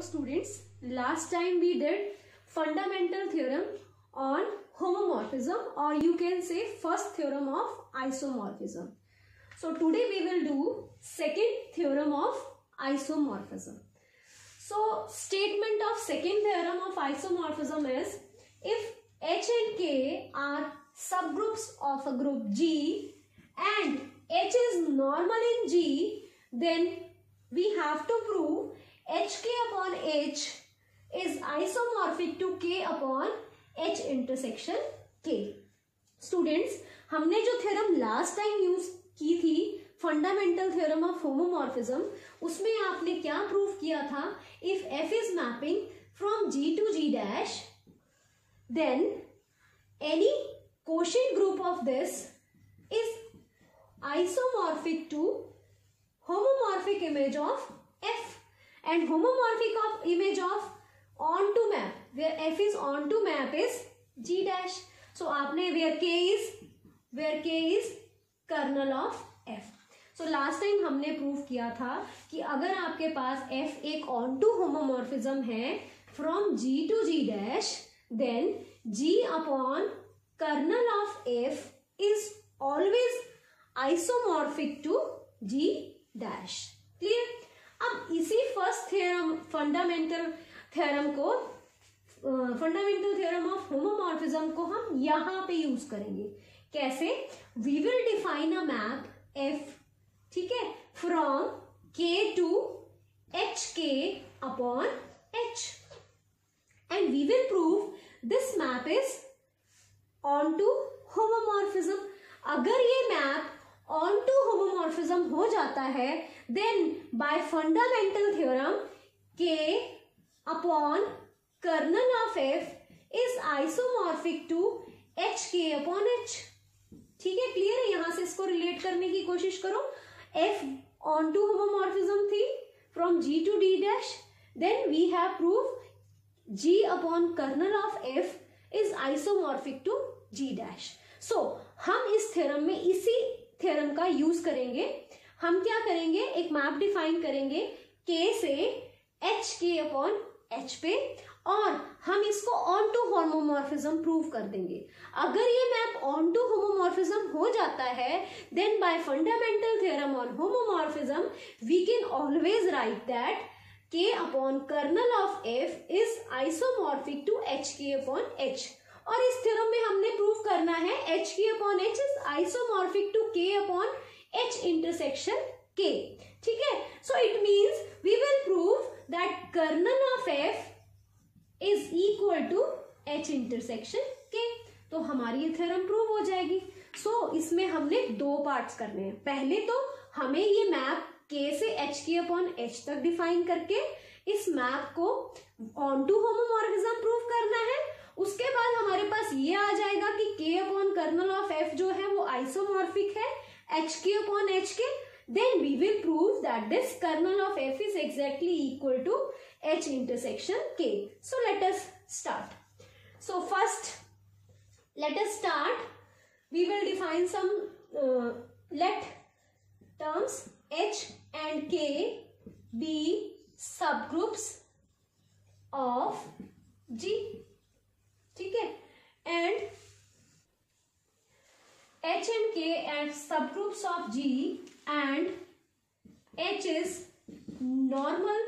Students, last time we did fundamental theorem on homomorphism, or you can say first theorem of isomorphism. So today we will do second theorem of isomorphism. So statement of second theorem of isomorphism is, if H and K are subgroups of a group G and H is normal in G, then we have to prove HK upon H is isomorphic to K upon H intersection K. Students, हमने जो theorem last time use की थी fundamental theorem of homomorphism, उसमें आपने क्या prove किया था? If F is mapping from G to G dash, then any quotient group of this is isomorphic to homomorphic image of F. And homomorphic of image of onto map, where F is onto map is G dash. So आपने where K is kernel of F. So last time हमने prove किया था कि अगर आपके पास F एक onto homomorphism है from G to G dash, then G upon kernel of F is always isomorphic to G dash. Clear? अब इसी first theorem fundamental theorem of homomorphism को हम यहां पे यूज करेंगे. कैसे? We will define a map F, ठीक है, from K to H K upon H, and we will prove this map is onto टू होमोमॉर्फिज्म. अगर ये मैप ऑन टू होमोमॉर्फिज्म हो जाता है, then by fundamental theorem K upon kernel of F is isomorphic to HK upon H. ठीक है, क्लियर है? यहां से इसको रिलेट करने की कोशिश करो. F onto homomorphism थी from G to D dash, then we have proved G upon kernel of F is isomorphic to G dash. So हम इस थ्योरम में इसी थ्योरम का यूज करेंगे. हम क्या करेंगे? एक मैप डिफाइन करेंगे K से एच के अपॉन एच पे, और हम इसको ऑन टू होमोमॉर्फिज्म प्रूव कर देंगे. अगर ये मैप ऑन टू होमोमॉर्फिज्म हो जाता है, then by fundamental theorem on homomorphism we can always write that K upon kernel of F is isomorphic to H K upon H. और इस थ्योरम में हमने प्रूव करना है H K upon H is isomorphic to K upon H intersection K. ठीक है? So it means we will prove that kernel of F is equal to H intersection K. तो हमारी ये थ्योरम प्रूव हो जाएगी. So इसमें हमने दो पार्ट्स करने हैं. पहले तो हमें ये मैप K से H के अपॉन H तक डिफाइन करके इस मैप को ऑन टू होमोमॉर्फिज्म प्रूव करना है. उसके बाद हमारे पास ये आ जाएगा कि K upon kernel of F जो है वो आइसोमॉर्फिक है HK upon HK, then we will prove that this kernel of F is exactly equal to H intersection K. So let us start. So first, let us start. We will define some let terms H and K be subgroups of G. ठीक है? And H and K as subgroups of G, and H is normal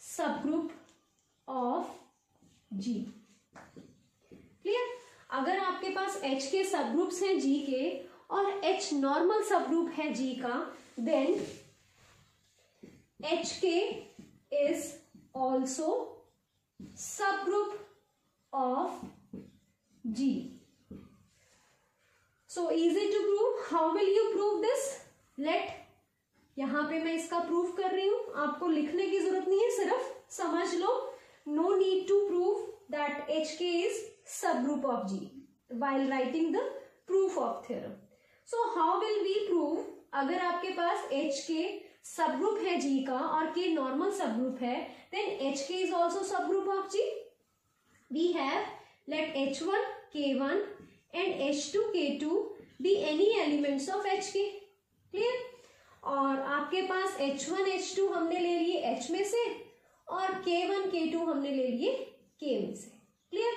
subgroup of G. Clear? अगर आपके पास H के सबग्रुप्स हैं G के और H normal subgroup है G का, then HK is also subgroup of G. So easy to prove. How will you prove this? Let, यहां पे मैं इसका प्रूफ कर रही हूं, आपको लिखने की जरूरत नहीं है, सिर्फ समझ लो. No need to prove that HK is subgroup of G while writing the proof of theorem. So how will we prove? अगर आपके पास HK सबग्रुप है G का और K नॉर्मल सबग्रुप है, then HK is also subgroup of G. We have let H1 K1 and H2 K2 be any elements of HK. Clear? और आपके पास H1 H2 हमने ले लिए H में से, और K1 K2 हमने ले लिए K में से। क्लियर?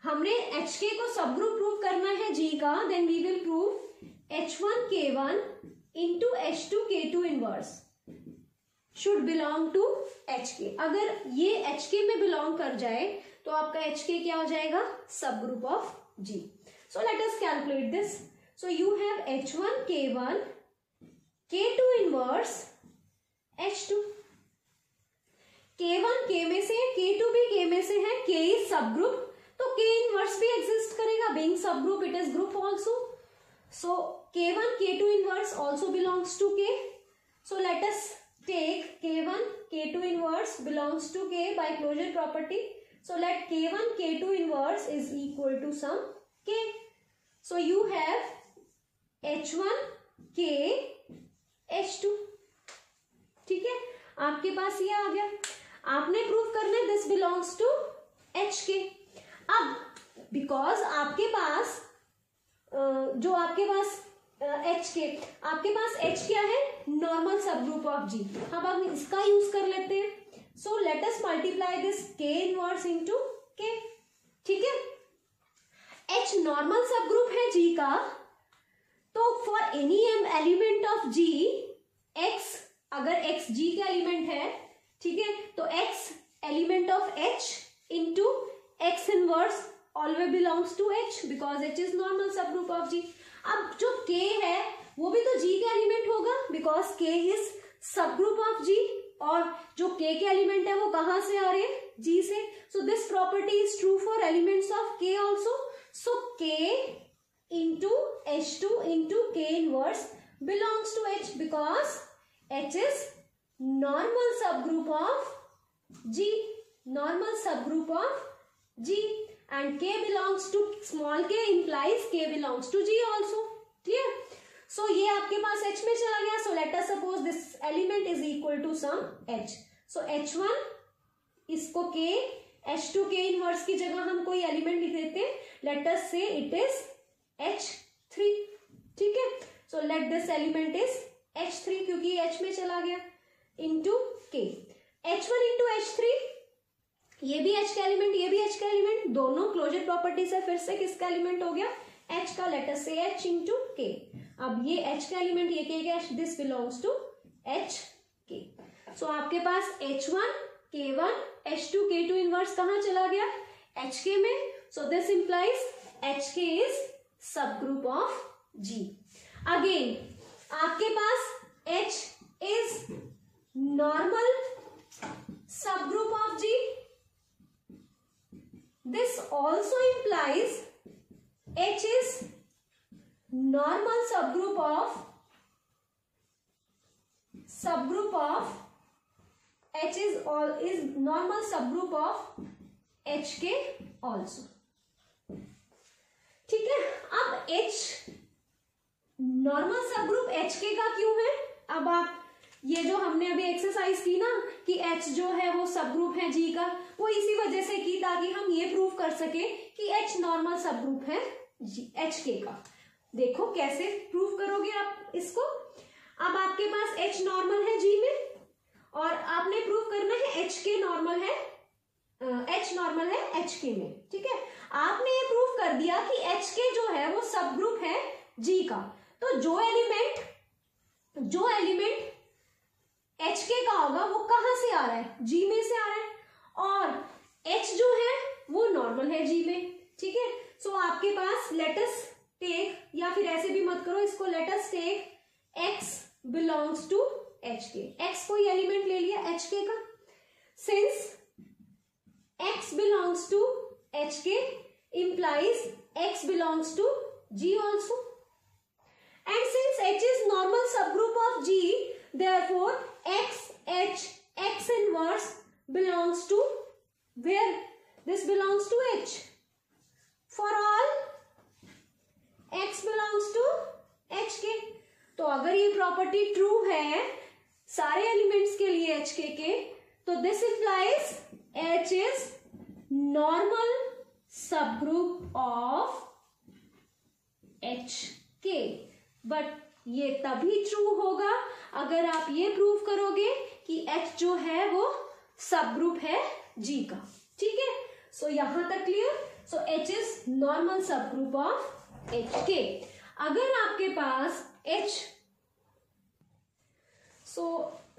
हमने HK को सब ग्रुप प्रूव करना है G का, then we will prove H1 K1 into H2 K2 inverse should belong to HK। अगर ये HK में बिलोंग कर जाए तो आपका HK क्या हो जाएगा? Subgroup of G। So let us calculate this. So you have H1 K1 K2 inverse H2। K1 K में से, K2 भी K में से है, K इज सब ग्रुप, तो K इनवर्स भी एग्जिस्ट करेगा। Being subgroup it is group also. So K1 K2 inverse also belongs to K। So let us take K1 K2 inverse belongs to K by closure property. So let K1 K2 inverse is equal to some K. So you have H1 K H2। ठीक है, आपके पास ये आ गया। आपने prove करना है this belongs to HK। अब because आपके पास जो आपके पास HK, आपके पास H क्या है? Normal subgroup of G। अब हम इसका यूज कर लेते हैं। So let us multiply this K inverse into K। ठीक है, H नॉर्मल सब ग्रुप है G का, तो for any element of G, X अगर X G का एलिमेंट है, ठीक है, तो X element of H into X inverse always belongs to H because H is normal subgroup of G। अब जो K है वो भी तो G का एलिमेंट होगा because K is subgroup of G, और जो K के एलिमेंट है वो कहां से आ रहे हैं? G से। So this property is true for elements of K also. So K into H2 into K inverse belongs to H because H is normal subgroup of G, normal subgroup of G, and K belongs to small k implies K belongs to G also. Clear? So ये आपके पास H में चला गया. So let us suppose this element is equal to some H. So H1 इसको K, H2 K inverse की जगह हम कोई एलिमेंट लिख देते हैं. Let us say it is H3. ठीक है. So let this element is H3 क्योंकि H में चला गया into K. H1 into H3, ये भी H का एलिमेंट, ये भी H का एलिमेंट, दोनों क्लोजर प्रॉपर्टी से फिर से किसका एलिमेंट हो गया? H का. लेट अस से H into K. अब ये H का एलिमेंट, ये K का, this belongs to H K. So आपके पास H1 K1 H2 K2 inverse कहाँ चला गया? HK में. So this implies HK is subgroup of G. Again आपके पास H is normal subgroup of G. This also implies H is normal subgroup of H is normal subgroup of HK also. ठीक है. अब H normal subgroup HK का क्यों है? अब आप ये जो हमने अभी एक्सरसाइज की ना कि H जो है वो सब ग्रुप है G का, वो इसी वजह से की ताकि हम ये प्रूव कर सके कि H नॉर्मल सब ग्रुप है HK का. देखो कैसे प्रूव करोगे आप इसको. अब आपके पास H नॉर्मल है G में और आपने प्रूव करना है HK नॉर्मल है, H नॉर्मल है HK में. ठीक है, आपने ये प्रूव कर दिया कि HK जो है वो सब ग्रुप है G का. तो जो एलिमेंट HK का होगा वो कहां से आ रहा है? G में से आ रहा है. और H जो है वो नॉर्मल है G में. ठीक है. सो आपके पास लेटस टेक, या फिर ऐसे भी मत करो इसको, let's take X belongs to HK. X कोई एलिमेंट ले लिया HK का. Since X belongs to HK implies X belongs to G also. And since H is normal subgroup of G, therefore X inverse belongs to where? This belongs to H. For all X belongs to HK. तो अगर ये property true है सारे elements के लिए HK के, तो this implies H is normal subgroup of HK. But ये तभी ट्रू होगा अगर आप ये प्रूव करोगे कि H जो है वो सब ग्रुप है G का, ठीक है। सो यहां तक clear. So H is normal subgroup of HK। अगर आपके पास H, सो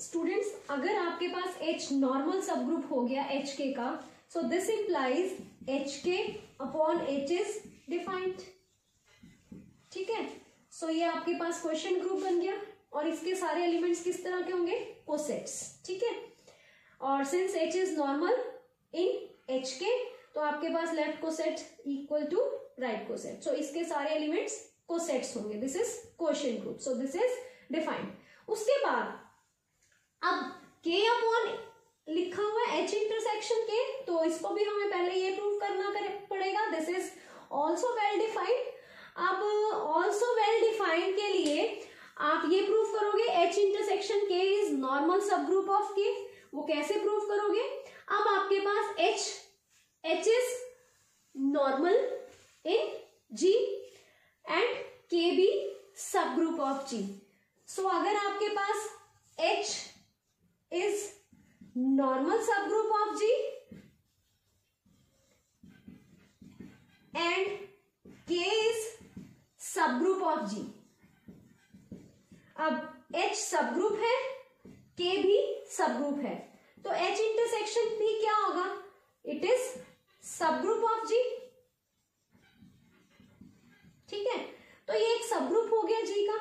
स्टूडेंट्स अगर आपके पास H नॉर्मल सब ग्रुप हो गया HK का, सो this implies HK upon H is defined, ठीक है। सो ये आपके पास क्वेश्चन ग्रुप बन गया और इसके सारे एलिमेंट्स किस तरह के होंगे, कोसेट्स, ठीक है। और since H is normal in HK, तो आपके पास left coset equal to right coset, so इसके सारे एलिमेंट्स कोसेट्स होंगे। This is quotient group, so this is defined. उसके बाद अब K अपॉन लिखा हुआ है H इंटरसेक्शन K, तो इसको भी हमें पहले ये प्रूव करना पड़ेगा। This is also well defined. अब ऑल्सो वेल डिफाइंड के लिए आप ये प्रूव करोगे H intersection K is normal subgroup of K। वो कैसे प्रूव करोगे, अब आपके पास H is normal in G and K भी सब ग्रुप ऑफ G। सो अगर आपके पास H is normal subgroup of G and K is subgroup of G, अब H सब ग्रुप है, K भी सब ग्रुप है, तो H इंटरसेक्शन भी क्या होगा, it is subgroup of G, ठीक है। तो ये एक सब ग्रुप हो गया G का।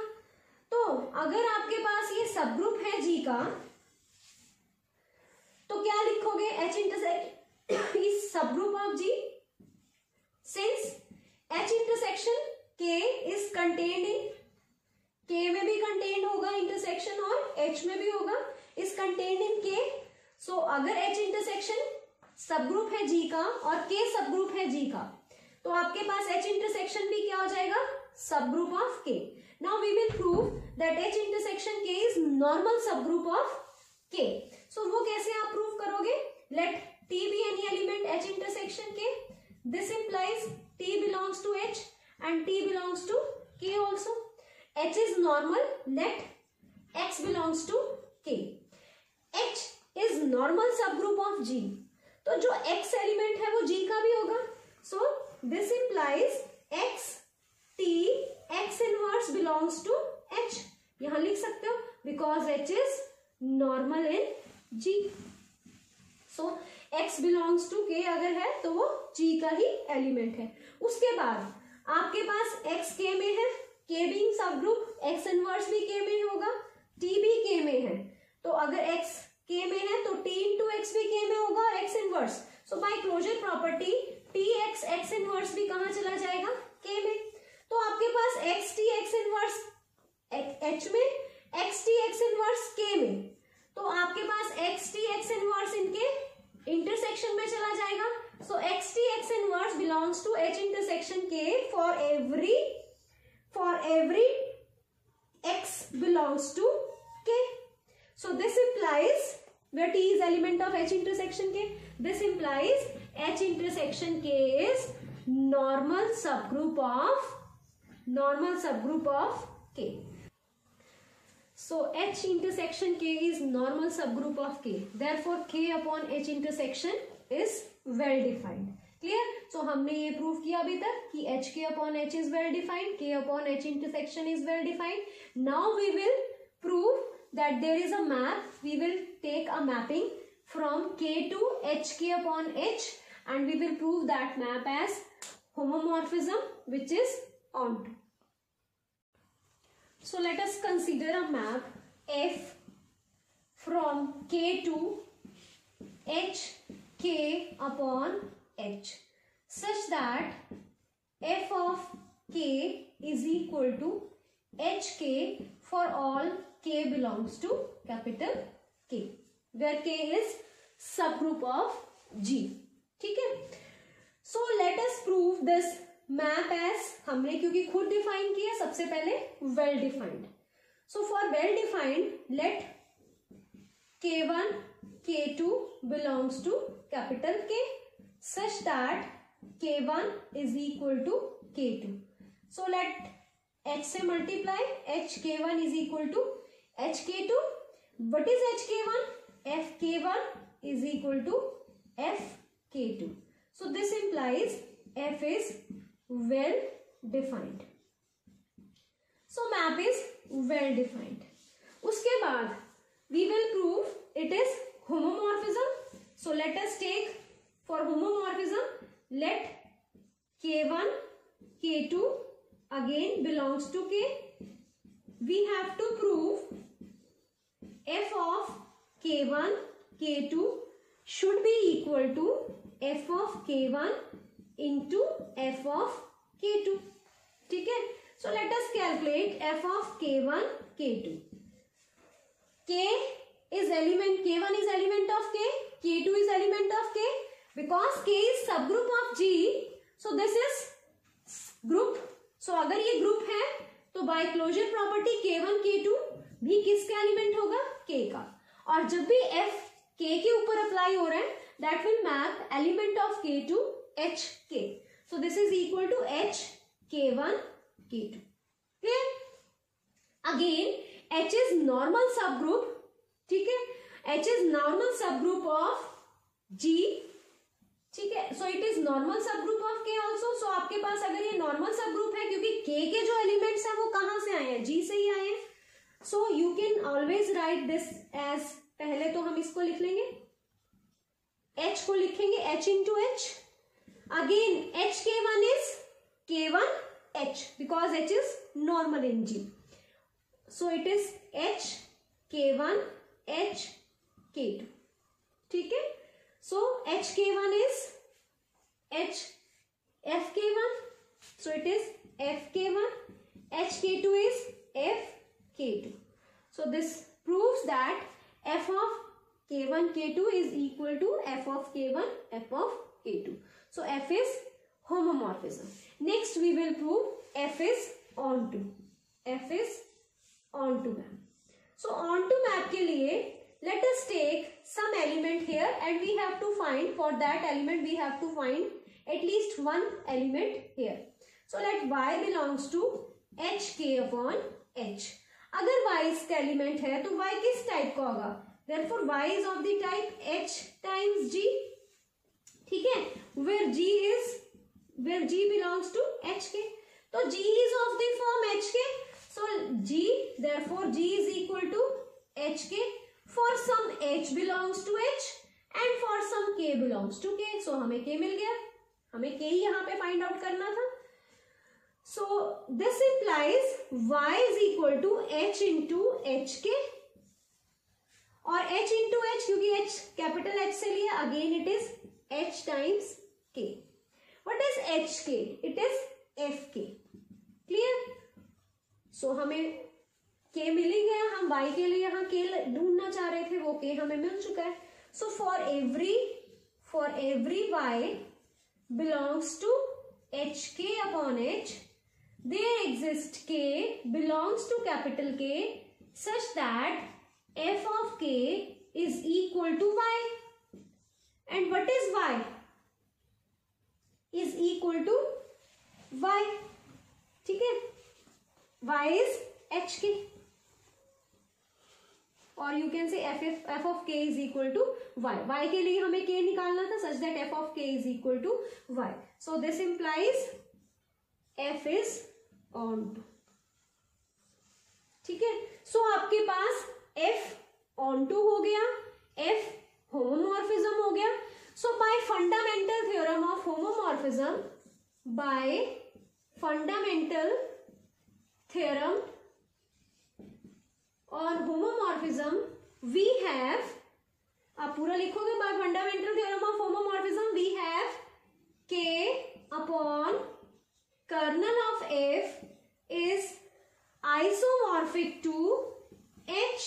तो अगर आपके पास ये सब ग्रुप है G का, तो क्या लिखोगे, H intersection is subgroup of G since H intersection K is contained in, K में भी कंटेन्ड होगा इंटरसेक्शन और H में भी होगा, इज कंटेन्ड इन K। सो अगर H इंटरसेक्शन सब ग्रुप है G का और K सब ग्रुप है G का, तो आपके पास H इंटरसेक्शन भी क्या हो जाएगा, subgroup of K। Now we will prove that H intersection K is normal subgroup of K। So वो कैसे आप प्रूव करोगे, let T be any element H intersection K, this implies T belongs to H and T belongs to K also. H is normal, let X belongs to K. H is normal subgroup of G. तो जो X element है वो G का भी होगा. So this implies X T X inverse belongs to H. यहां लिख सकते हो because H is normal in G. So X belongs to K अगर है तो वो G का ही एलिमेंट है. उसके बाद आपके पास X K में है, K बीइंग सब ग्रुप, X इनवर्स भी K में होगा, T भी K में है. तो अगर X K में है तो T इंटू X भी K में होगा और X inverse. So by closure property T X X inverse भी कहां चला जाएगा, K में. तो आपके पास X T X inverse H में, X T X inverse K में. तो आपके पास X T X इनवर्स इनके इंटरसेक्शन में चला जाएगा. So X T X inverse belongs to H intersection K for every X belongs to K. So this implies, where T is element of H intersection K, this implies H intersection K is normal subgroup of K. So H intersection K is normal subgroup of K. Therefore K upon H intersection is well defined. Clear? So हमने ये prove किया अभी तक कि H K upon H is well defined, K upon H intersection is well defined. Now we will prove that there is a map. We will take a mapping from K to H K upon H and we will prove that map as homomorphism which is onto. So let us consider a map F from K to H K upon H such that F of K is equal to HK for all K belongs to capital K, where K is subgroup of G. ठीक है. So let us prove this map as, हमने क्योंकि खुद define किया सबसे पहले well defined. So for well defined let K1 K2 belongs to capital K such that K1 is equal to K2. So let H से multiply, HK1 is equal to HK2. What is HK1? FK1 is equal to f k2. So this implies f is well defined. So map is well defined. उसके बाद we will prove it is homomorphism. So let us take for homomorphism, let k1 k2 again belongs to k. We have to prove f of k1 k2 should be equal to f of k1 into f of k2. ठीक है. So let us calculate f of k1 k2. k is element, k1 is element of k, k2 is element of k. Because k is subgroup of G, so this is group. So अगर ये group है तो by closure property k1 k2 भी किसका element होगा? k का. और जब भी f k के ऊपर अप्लाई हो रहा है that will map element of k to h k. So this is equal to h k1 k2. Clear? Again h is normal subgroup. ठीक है. h is normal subgroup of G. ठीक है. सो it is normal subgroup of के also. सो आपके पास अगर ये normal subgroup है क्योंकि के जो एलिमेंट्स हैं वो कहां से आए हैं? जी से ही आए हैं. So you can always write this as, पहले तो हम इसको लिख लेंगे, एच को लिखेंगे H into H. Again H K one is K one H because H is normal in G. So it is H K one H K two. ठीक है. So HK1 is H FK1. So it is FK1. HK2 is FK2. So this proves that f of K1 K2 is equal to f of K1 f of K2. So f is homomorphism. Next we will prove f is onto. F is onto map. So onto map के लिए let us take some element here and we have to find, for that element we have to find at least one element here. So let y belongs to hk upon h. अगर y इसका element है तो y किस type का होगा? Therefore y is of the type h times g. ठीक है. Where g belongs to hk. तो g is of the form hk. So g, therefore g is equal to hk. For some h belongs to h and for some k belongs to k. So हमें k मिल गया. हमें k यहाँ पे find out करना था. So this implies y is equal to h into hk. और h into h क्योंकि h capital h से लिया, again it is h times k. What is hk? It is fk. Clear? So हमें k मिल ही गया. हम y के लिए यहाँ k ढूंढना चाह रहे थे, वो k हमें मिल चुका है. So for every y belongs to hk upon h, there exists k belongs to capital K such that f of k is equal to y. And what is y? Is equal to y. ठीक है. y is hk. और you can say f of k is equal to y. y के लिए हमें k निकालना था such that f of k is equal to y. So this implies f is onto. ठीक है. So आपके पास f onto हो गया, f homomorphism हो गया. So by fundamental theorem of homomorphism, by fundamental theorem और होमोमॉर्फिज्म वी हैव, आप पूरा लिखोगे, by fundamental theorem of homomorphism we have K upon kernel of F is isomorphic to H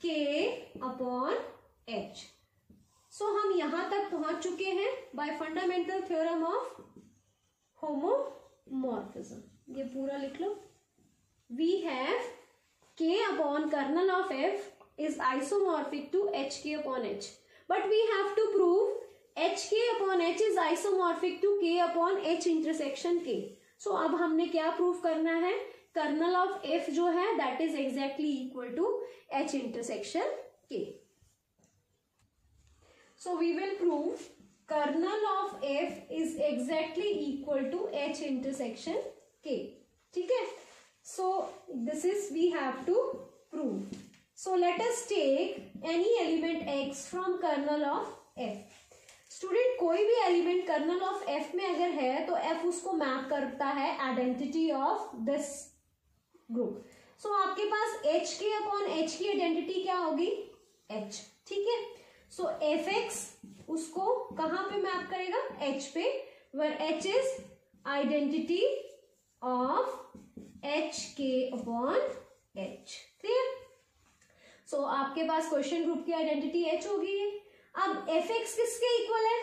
K upon H. So हम यहां तक पहुंच चुके हैं by fundamental theorem of homomorphism. ये पूरा लिख लो. We have k upon kernel of f is isomorphic to hk upon h. But we have to prove hk upon h is isomorphic to k upon h intersection k. So अब हमने क्या prove करना है? Colonel of f जो है that is exactly equal to h intersection k. So we will prove kernel of f is exactly equal to h intersection k. ठीक है? So this is we have to prove. So let us take any element x from kernel of f. Student कोई भी element colonel of f में अगर है तो f उसको map करता है आइडेंटिटी ऑफ दिस ग्रुप. सो आपके पास h के अपॉन h की आइडेंटिटी क्या होगी? h. ठीक है. सो fx उसको कहां पे मैप करेगा? h पे, where h is identity of h k upon h. Clear? So आपके पास क्वेश्चन ग्रुप की आइडेंटिटी h होगी. अब fx किसके इक्वल है?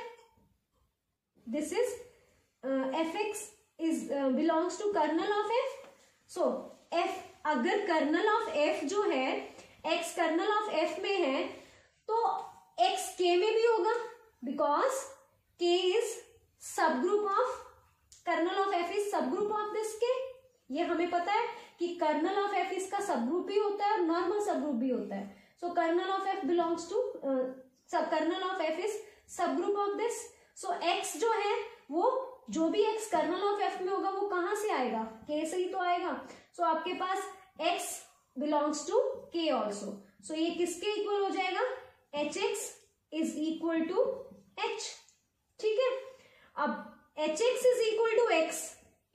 This is fx is belongs to kernel of f. So f अगर कर्नल ऑफ f जो है x कर्नल ऑफ f में है तो x k में भी होगा, because k is subgroup of kernel of f is subgroup of this k. ये हमें पता है कि कर्नल ऑफ f इसका सब ग्रुप भी होता है और नॉर्मल सब ग्रुप भी होता है. So kernel of f belongs to kernel of f is subgroup of this. So x जो है वो जो भी x कर्नल ऑफ f में होगा वो कहां से आएगा? k से ही तो आएगा. सो आपके पास x belongs to k also. So ये किसके इक्वल हो जाएगा? hx is equal to h. ठीक है. अब hx is equal to x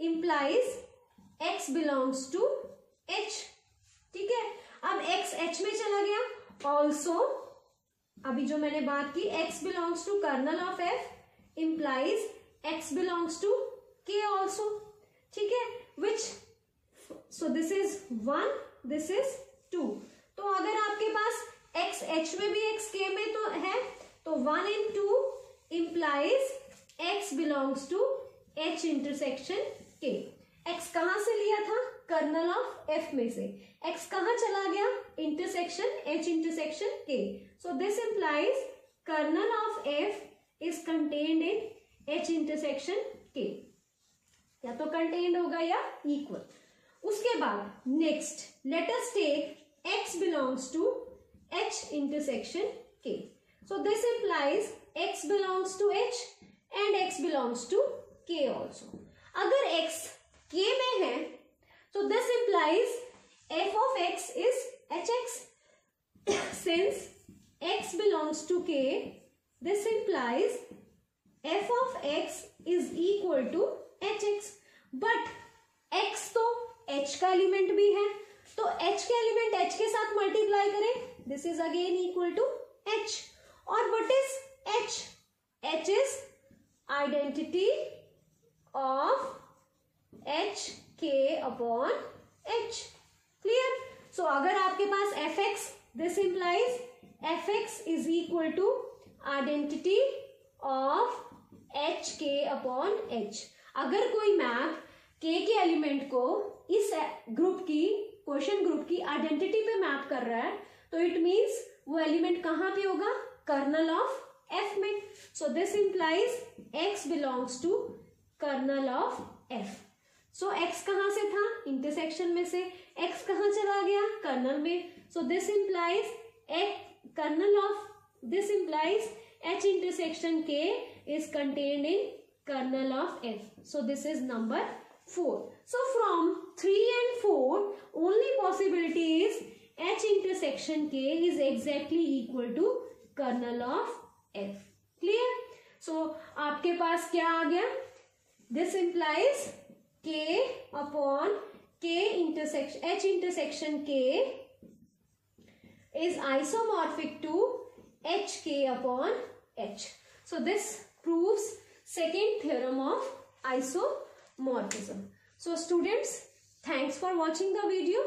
implies x belongs to h. ठीक है. अब x h में चला गया. ऑल्सो अभी जो मैंने बात की x belongs to kernel of f implies x belongs to k also. ठीक है. Which so this is 1, this is 2. तो अगर आपके पास x h में भी x k में तो है तो 1 and 2 implies x belongs to h intersection k. x कहां से लिया था? कर्नल ऑफ f में से. x कहां चला गया? Intersection h intersection k. So this implies kernel of f is contained in h intersection k. या तो contained होगा या equal. उसके बाद next let us take x belongs to h intersection k. So this implies x belongs to h and x belongs to k also. अगर x k में है तो this implies f of x is hx. Since x belongs to k, this implies f of x is equal to hx. But x तो h का element भी है तो h के एलिमेंट h के साथ मल्टीप्लाई करें. This is again equal to h. और what is h? h is identity of h k upon h. Clear? So अगर आपके पास fx, this implies fx is equal to identity of h k upon h. अगर कोई map k के element को इस group की क्वेश्चन ग्रुप की आइडेंटिटी पे मैप कर रहा है तो इट मींस वो एलिमेंट कहां पे होगा? कर्नल ऑफ f में. So this implies x belongs to kernel of f. So x कहां से था? इंटरसेक्शन में से. x कहां चला गया? कर्नल में. So this implies kernel of this implies h intersection k is contained in kernel of f. So this is number 4. So from 3 and 4 only possibility is h intersection k is exactly equal to kernel of f. Clear? So आपके पास क्या आ गया? This implies k upon k intersection h intersection k is isomorphic to hk upon h. So this proves second theorem of isomorphism. So students, thanks for watching the video.